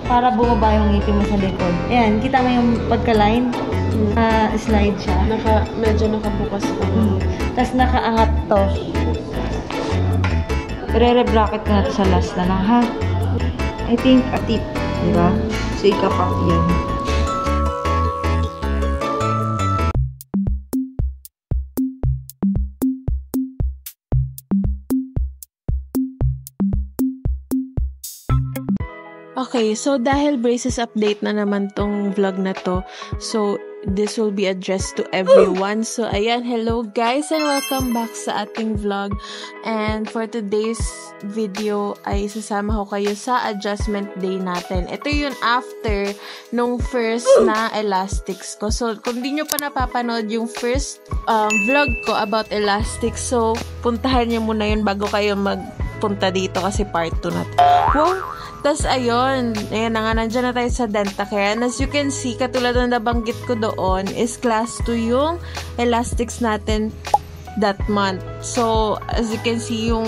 para bumaba yung ngipin mo sa likod. Ayan, kita mo yung pagka-line? Slide siya. Medyo nakabukas pa. Tapos nakaangat to. Re-bracket ko na to sa last na lang, ha? I think a tip, di ba? So, ika-cut yan. Okay, so dahil braces update na naman tong vlog na to, so this will be addressed to everyone. So ayan, hello guys and welcome back sa ating vlog. And for today's video ay sasama ko kayo sa adjustment day natin. Ito yun after nung first na elastics ko. So kung di nyo pa napapanood yung first vlog ko about elastics, so puntahan nyo muna yun bago kayo magpunta dito kasi part 2 na to. Wow! Tapos, ayun na nga, nandyan na tayo sa Dentacare. And as you can see, katulad ng nabanggit ko doon, is class 2 yung elastics natin that month. So, as you can see, yung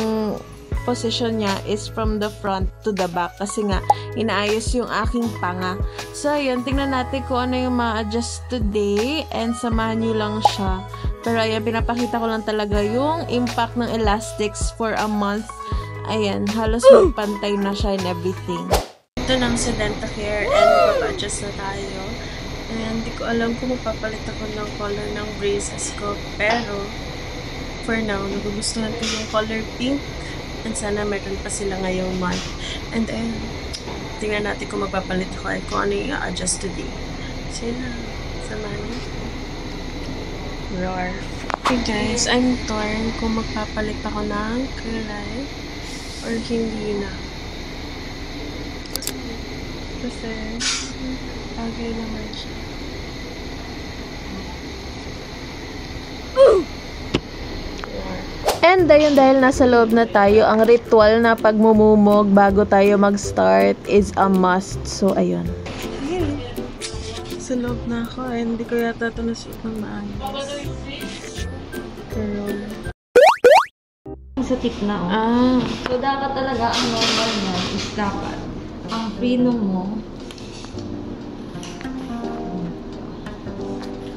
position niya is from the front to the back. Kasi nga, inaayos yung aking panga. So, ayun, tingnan natin kung ano yung ma-adjust today. And samahan nyo lang siya. Pero, ayun, pinapakita ko lang talaga yung impact ng elastics for a month. Ayan, halos magpantay na siya and everything. Ito lang sa Dentacare and mapa-adjust na tayo. And hindi ko alam kung mapapalit ako ng color ng braces ko. Pero, for now, nagugustuhan ko yung color pink. And sana meron pa sila ngayong month. And then, tingnan natin kung magpapalit ako at kung ano yung i-adjust today. So, yun lang. Samahan niyo. Roar. Okay guys, I'm torn kung magpapalit ako ng kulay or hindi na. Kasi, bagay naman siya. And ayun, dahil nasa loob na tayo, ang ritual na pagmumumog bago tayo mag-start is a must. So, ayun. Sa loob na ako, hindi ko yata ito nasuot ng maayos. Pero, Sa tip na, oh. So, dapat talaga, ang normal niya is dapat, ang pino mo,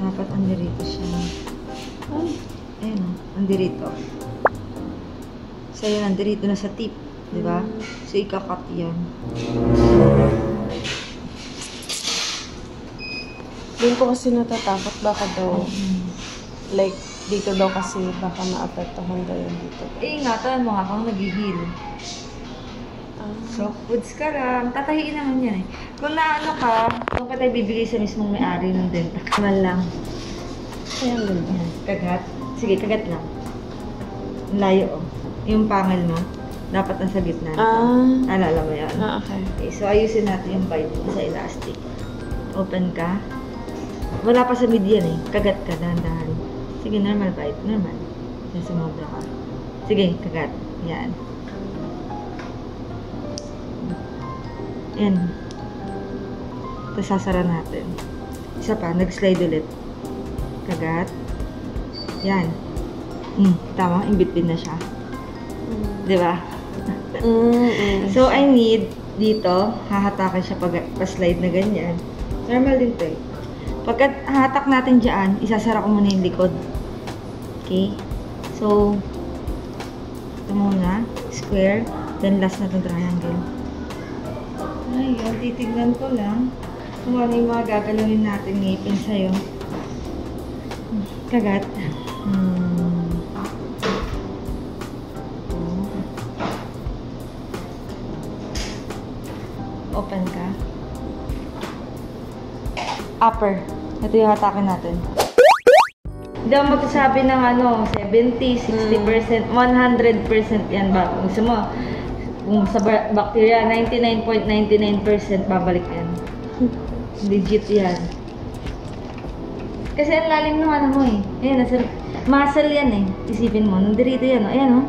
dapat andirito siya. Ayun, andirito. So, yun, andirito na sa tip. Diba? So, ika-cut yan. doon ko kasi natatakot baka daw, like, dito daw kasi baka maapektuhan daw yun dito. Ingatan mo nga kung nag-heal. So, foods ka lang. Tatahiin naman yan eh. Kung naano ka, kung ka tayo bibigay sa mismong may-ari ng Dentacare. Kamal lang. Ayan, ganyan. Kagat. Sige, kagat lang. Ang layo, oh. Yung pangil mo, dapat nasa gitna. Alala mo yan? Okay. So, ayusin natin yung bite mo sa elastic. Open ka. Wala pa sa mid yan eh. Kagat ka, dahan-dahan. Sige, normal bite. Normal. Kasi sumobra ka. Sige, kagat. Yan. Yan. Tapos sasara natin. Isa pa, nag-slide ulit. Kagat. Yan. Tama, in between na siya. Diba? So, I need dito, hahatakan siya pag pa-slide na ganyan. Normal din to eh. Pagka hatak natin dyan, isasara ko muna yung likod. Okay? So, ito muna, square, then last na itong triangle. Ayun, titignan ko lang kung ano yung mga gagalawin natin ngipin sa'yo. Kagat. Open ka. Upper. Ito yung hatakin natin. Hindi ako magsasabi ng 70, 60%, 100% yan ba? Kung gusto mo, kung sa bacteria, 99.99% babalik yan. Legit yan. Kasi ang lalim ng mo eh. Ayan, muscle yan eh. Isipin mo, nandirito yan. Ayan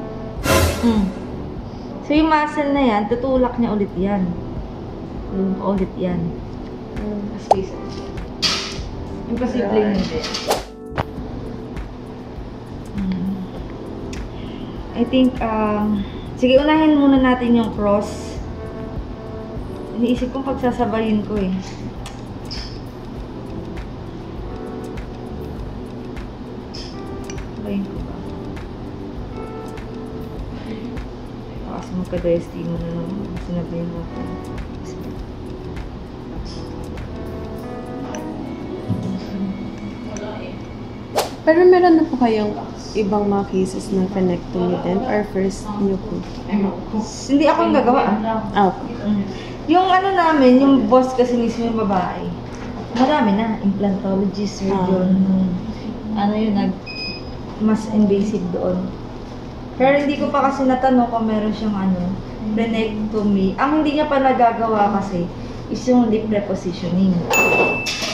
So yung muscle na yan, tutulak niya ulit yan. Ulit yan. Space. Imposible hindi. I think, sige, unahin muna natin yung cross. iniisip kong pagsasabayin ko eh. Sabayin ko ba? Kasi magka-diastema na naman. Sinabayin natin. Pero meron na po kayong ibang mga cases ng frenectomy din or first niyo po? Hindi ako ang gagawa. Okay. Yung ano namin, yung boss kasi mismo yung babae. Marami na. Implantologist, surgeon. Ano yun, mas invasive doon. Pero hindi ko pa kasi natanong kung meron siyang frenectomy. Ang hindi niya pa nagagawa kasi is yung lip repositioning.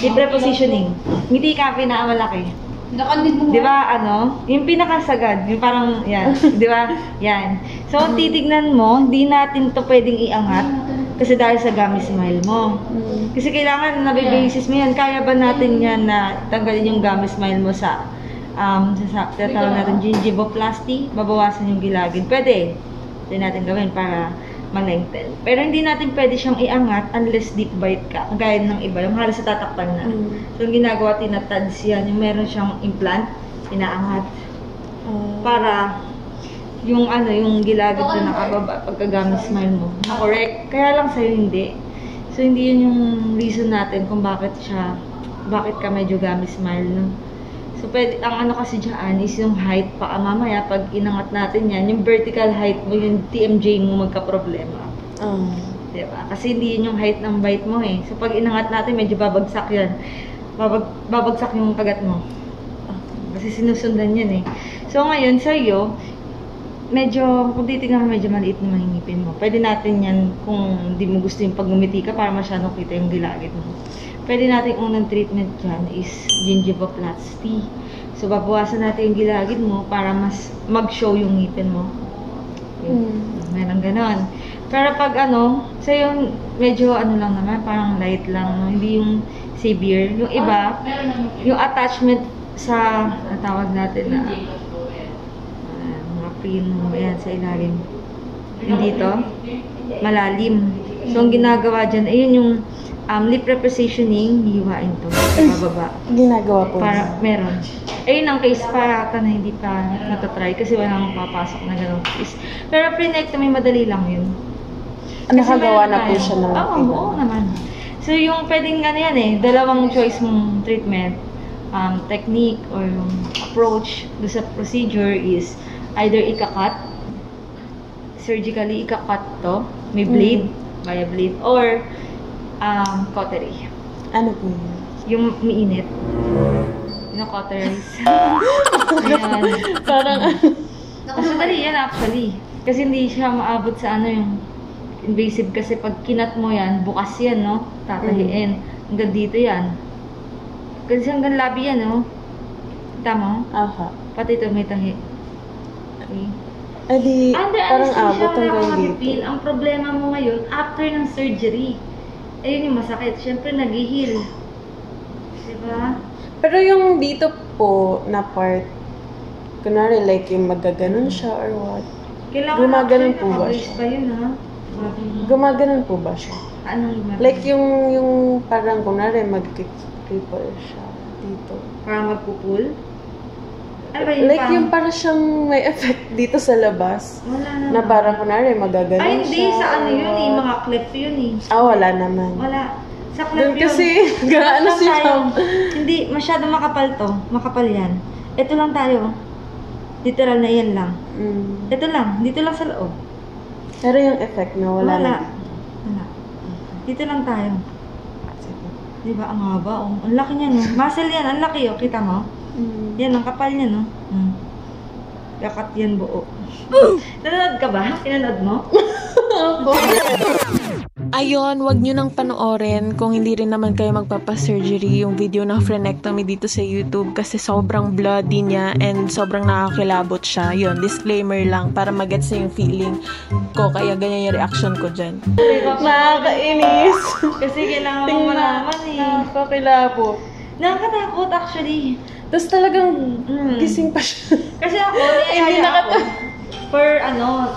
Lip repositioning. Ngiti ka, pinakamalaki. Di ba, yung pinakasagad, yung parang, yan, di ba, yan. So, titignan mo, hindi natin to pwedeng iangat kasi dahil sa gummy smile mo. Kasi kailangan nabibasis mo yan. Kaya ba natin yan na tanggalin yung gummy smile mo sa tinatawag natin gingivoplasty, babawasan yung gilagid. Pwede natin gawin para ma-lengthen. Pero hindi natin pwede siyang iangat unless deep bite ka. Gaya ng iba, yung halos sa tatakpan na. So, yung ginagawa, tinatads yan. Yung meron siyang implant, inaangat. Para yung yung gilagid na nakababa pagka-gummy smile mo. Na-correct. Kaya lang sa'yo hindi. So, hindi yun yung reason natin kung bakit ka medyo gummy smile, no? So, pwede, ang kasi dyan is yung height pa. Mamaya, pag inangat natin yan, yung vertical height mo, yung TMJ mo magka-problema. Diba? Kasi hindi yun yung height ng bite mo eh. So, pag inangat natin, medyo babagsak yan. Babagsak yung kagat mo. Kasi sinusundan yan eh. So, ngayon, sa'yo, kung titignan mo, medyo maliit na mahingipin mo. Pwede natin yan kung di mo gusto yung pag-ngumiti ka para masyadong kita yung gilagid mo. Pwede natin unang treatment dyan is gingivoplasty. So, babawasan natin yung gilagid mo para mas mag-show yung ngipin mo. Meron ganon. Pero pag sa'yo, medyo lang naman, parang light lang, no? Hindi yung severe. Yung iba, yung attachment sa, tawag natin na, mga pin mo, yan, sa ilalim. Yung dito, malalim. So, ang ginagawa dyan, ayun yung lip repositioning, hiwain to, sa bababa. Ginagawa po. Para, meron. Ayun ang case para ka na hindi pa natatry kasi walang papasok na ganong case. Pero frenectomy, madali lang yun. Nakagawa na po siya ng Oo naman. So, yung pwedeng yan dalawang choice mong treatment, technique or yung approach do sa procedure is either ika-cut, surgically ika-cut to, may blade, via blade, or cautery. Ano po yun? Yung umiinit. Yung cauterize. Ayan. Parang Madali yan actually. Kasi hindi siya maabot sa yung invasive kasi pag kinat mo yan, bukas yan, no? Tatahiin. Hanggang dito yan. Kasi hanggang labi yan, no? Tama? Aha. Pati ito may tahi. Okay. Adi, parang abot hanggang dito. Ang problema mo ngayon, after ng surgery, ayun yung masakit. Siyempre, nag-heal. Diba? Pero yung dito po na part, kunwari like yung magaganon siya or what? Gumaganon po ba siya? Pa yun, ha? Gumaganon po ba siya? Anong gumaganon? Like yung parang kunwari mag-cripple siya dito. Parang magpupul? Ano ba yun? Like yung parang siyang may effect dito sa labas. Wala naman. Na parang kunwari magaganon siya. Ay, hindi. Sa yun eh. Mga clip yun eh. Wala naman. Wala. Sa clip Doon yun. kasi, gaano siya. Hindi, masyado makapal to. Makapal yan. Ito lang tayo. Literal na yan lang. Ito lang. Dito lang sa loob. Pero yung effect na wala. Wala. Dito lang tayo. Diba? Ang haba, oh. Ang laki niya, no? Muscle yan. Ang laki, oh. Kita mo? Yan, ang kapal niya, no? Kakat yan buo. Nanonood ka ba? Pinanood mo? Ayun, wag nyo nang panoorin kung hindi rin naman kayo magpapasurgery yung video ng frenectomy dito sa YouTube kasi sobrang bloody niya and sobrang nakakilabot siya. Yun, disclaimer lang para magets na yung feeling ko kaya ganyan yung reaction ko dyan. Nakakainis! Kasi kailangan mo malaman eh. Nakakilabot. Nakakatakot actually. Tapos talagang gising pa siya. Kasi ako, niyayaya ako. For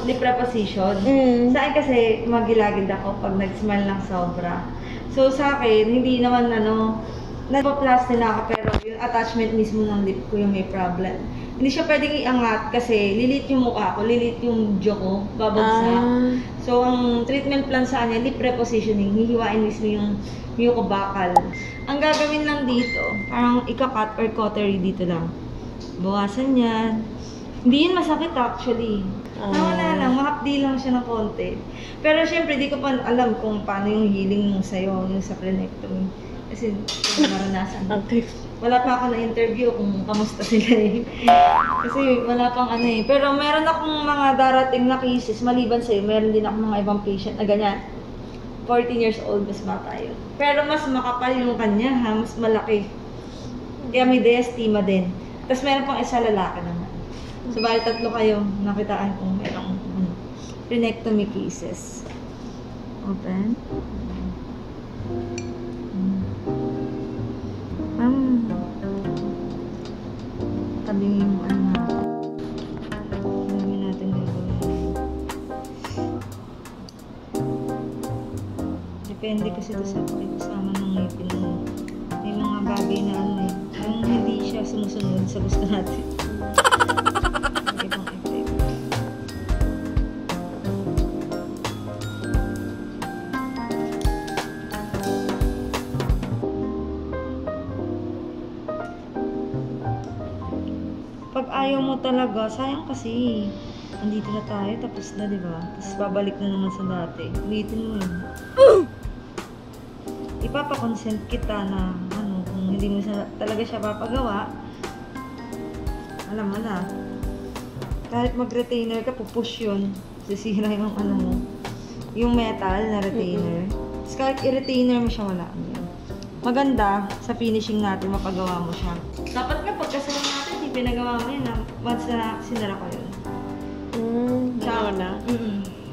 lip reposition. Sa akin kasi, magilagid ako pag nag-smile ng sobra. So sa akin, hindi naman nagpa-plastic na ako, pero yung attachment mismo ng lip ko yung may problem. Hindi siya pwedeng iangat kasi lilit yung mukha ko, lilit yung jaw ko, babagsak. So ang treatment plan sa kanya, lip repositioning, hihiwain mismo yung mucobaccal. Ang gagawin lang dito, parang ika-cut or cautery dito lang. Bawasan yan. Hindi yun masakit actually. Wala lang, mahapdi lang siya ng konti. Pero syempre, di ko pa alam kung paano yung healing mo sa'yo, yung sa splenectomy. Kasi maranasan. Okay. Wala pa ako na-interview kung kamusta sila eh. Kasi wala pang Pero meron akong mga darating na cases, maliban sa'yo, meron din ako mga ibang patient na ganyan. 14 years old, mas bata yun. Pero mas makapal yung kanya ha, mas malaki. Kaya may diastema din. Tapos meron pang isa lalaki naman. So, bali 3 kayo nakitaan kung merong splenectomy cases. Open. Tabing yung gawin natin gagawin. Depende kasi ito sa pakikasama ng ngipin mo. May mga bagay na yung hindi siya sumusunod sa gusto natin. Ibang effect. Pag ayaw mo talaga, sayang kasi. Andito na tayo, tapos na, di ba? Tapos babalik na naman sa dati. Ulitin mo yun. Ipapakonsent kita na, kung hindi mo talaga siya papagawa, alam mo na. Kahit mag-retainer ka, pupush yun. Sisira yung mo. Yung metal na retainer. Tapos kahit i-retainer mo siya, wala. Maganda, sa finishing natin, mapagawa mo siya. Dapat nga, pagkasama natin, hindi pinagawa mo yun. Once na sinara ko yun. Tsaka na?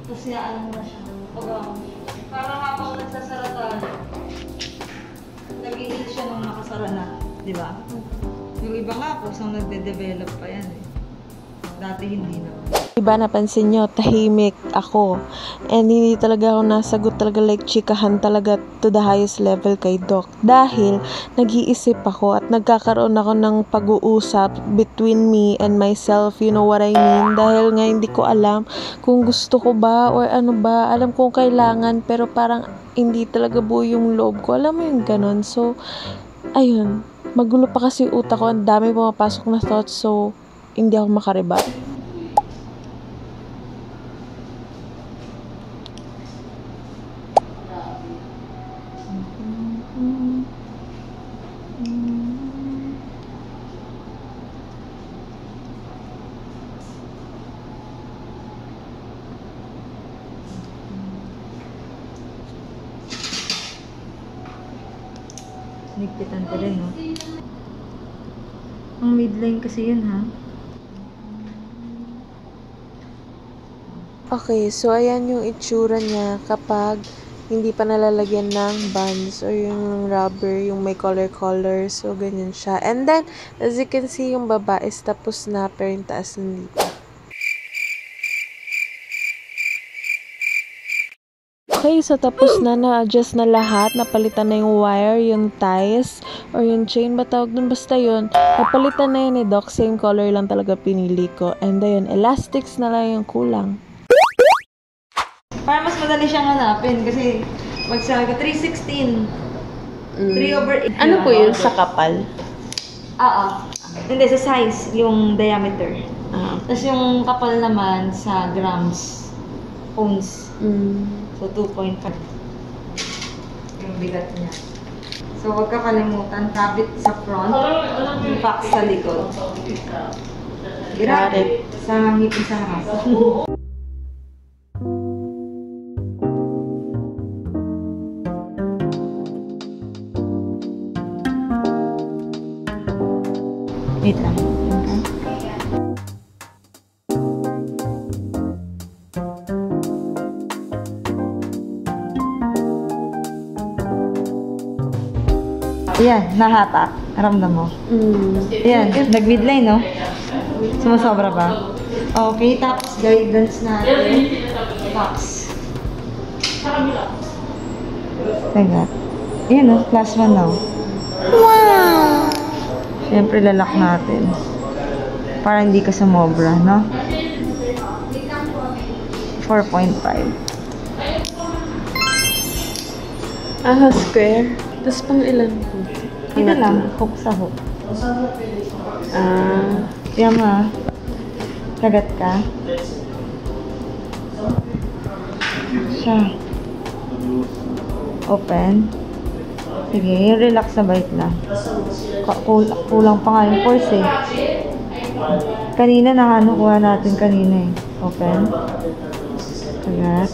Tapos yaan mo na siya. Pagawa mo siya. Parang habang nagsasara tayo, nag-i-heal siya nung nakasara na. Di ba? Yung iba nga, kusang nagde-develop pa yan eh. Dati hindi na. Diba napansin nyo, tahimik ako. And hindi talaga ako nasagot talaga like chikahan talaga to the highest level kay Doc. Dahil nag-iisip ako at nagkakaroon ako ng pag-uusap between me and myself. You know what I mean? Dahil nga hindi ko alam kung gusto ko ba or ano ba. Alam kong kailangan pero parang hindi talaga buo yung loob ko. Alam mo yung ganon. So, ayun. Magulo pa kasi yung utak ko. Ang dami pumapasok na thoughts. So, hindi ako makariba. Nigpitan ko rin, no? Ang midline kasi yun, ha? Okay, so ayan yung itsura niya kapag hindi pa nalalagyan ng bands or yung rubber, yung may color. So, ganyan siya. And then, as you can see, yung baba is tapos na pero yung taas nandito. Okay, so tapos na-adjust na lahat. Napalitan na yung wire, yung ties, or yung chain ba tawag dun? Basta yun. Napalitan na yun ni Doc. Same color lang talaga pinili ko. And ayun, elastics na lang yung kulang. Para mas madali siyang hanapin kasi magsabi ko 316. 3/8. Ano po yun sa kapal? Oo. Hindi, sa size, yung diameter. Tapos yung kapal naman sa grams, ounce. So, 2.5. Yung bigat niya. So, huwag ka kalimutan, kabit sa front, pack sa likod. Grabe. Sa ngipin sa harap. Wait lang. Ayan, nahatak. Ramdam mo. Ayan, nag-midline, no? Sumusobra ba? Okay, tapos guidance natin. Fox. Teka. Ayan o, +1 na. Wow! Siyempre, lalak natin. Para hindi ka sumobra, no? 4.5. Square. Tapos pang ilan po? Ito lang, hook sa hook. Yama. Kagat ka. Siya. Open. Sige, yung relax na bite lang. Kulang pa nga yung force eh. Kanina nakanukuha natin kanina eh. Open. Kagat.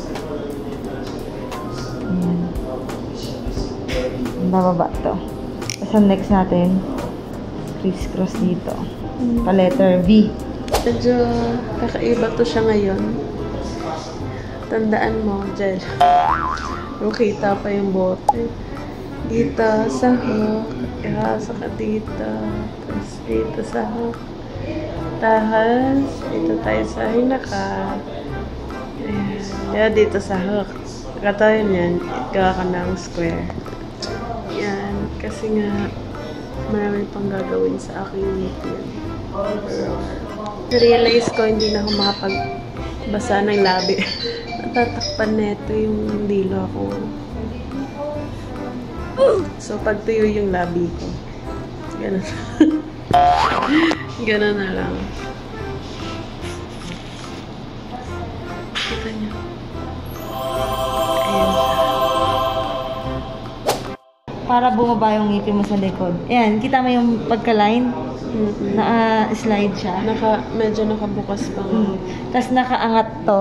Ayan. Bababa to. Tapos ang next natin, criss-cross dito. Pa letter V. Medyo kakaiba to siya ngayon. Tandaan mo, Jel. Kita pa yung bote. Dito sa hook. Ihasa ka dito. Tapos dito sa hook. Tahas. Dito tayo sa hinaka. Ayan. Kaya dito sa hook. Katayo niyan. Gawa ka ng square. Yan. Kasi nga, marami pang gagawin sa aking ngipin. Realize ko hindi na ako makapagbasa ng labi. Natatakpan neto yung dilo ko. So, pag tuyo yung labi ko. Ganun. Ganun na lang. Kita niyo. Ayan siya. Para bumaba yung ngipin mo sa likod. Ayan, kita mo yung pagka-line? Na-slide siya. Medyo nakabukas pa. Tapos nakaangat to.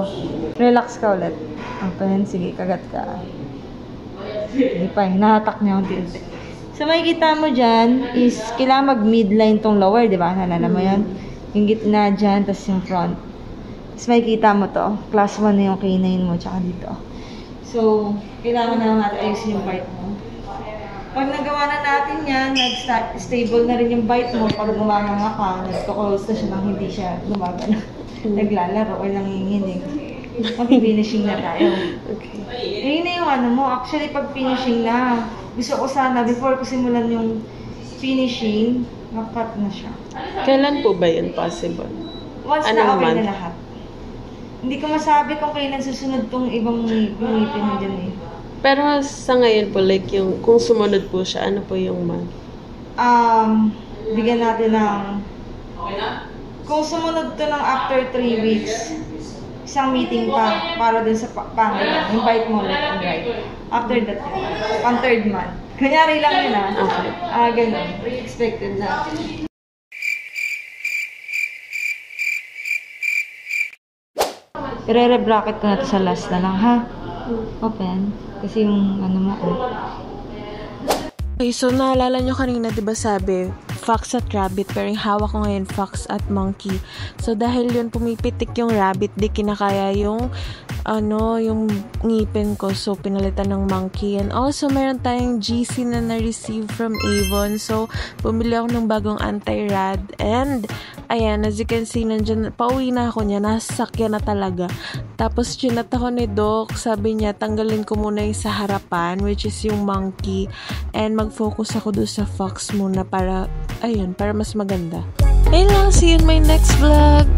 Relax ka ulit. Open, sige, kagat ka. Hindi pa, nahatak niya yung tilde. So, makikita mo dyan is, kailangan mag-midline tong lower, di ba? Nalala mo yan? Yung gitna dyan, tapos yung front. Tapos makikita mo to. Class 1 na yung canine mo, tsaka dito. So, kailangan na natin ayusin yung bite mo. Pag nagawa na natin yan, nag-stable na rin yung bite mo. Pag gumagana ka, nagko-close na siya nang hindi siya gumagana. Naglalaro or nanginginig. Mag-finishing na tayo. Okay. Yun na yung ano mo. Actually, pag finishing na, gusto ko sana, before ko simulan yung finishing, na-cut na siya. Kailan po ba yun possible? Once na okay na lahat. Hindi ko masabi kung kailan susunod tong ibang ngipin mo dyan eh. Pero sa ngayon po, like yung, kung sumunod po siya, ano po yung month? Bigyan natin ng, kung sumunod to ng after 3 weeks, isang meeting pa para dun sa pangalawa. Invite mo ulit ang guide. After that, on 3rd month. Kunyari lang yun Okay. Ganun. Expected na. I-re-bracket ko na to sa last na lang, ha? Open. Kasi yung ano mo, Okay, so naalala nyo kanina, diba sabi, fox at rabbit, pero yung hawak ko ngayon, fox at monkey. So dahil yun pumipitik yung rabbit, di kinakaya yung yung ngipin ko. So pinalitan ng monkey. And also meron tayong GC na na-receive from Avon. So bumili ako ng bagong anti-rad. And ayan, as you can see, nandyan, pauwi na ako niya, nasasakyan na talaga. Tapos chinat ako ni Doc, sabi niya, tanggalin ko muna yung sa harapan, which is yung monkey. And mag-focus ako doon sa fox muna para, ayun, para mas maganda. Ayun lang, see you in my next vlog.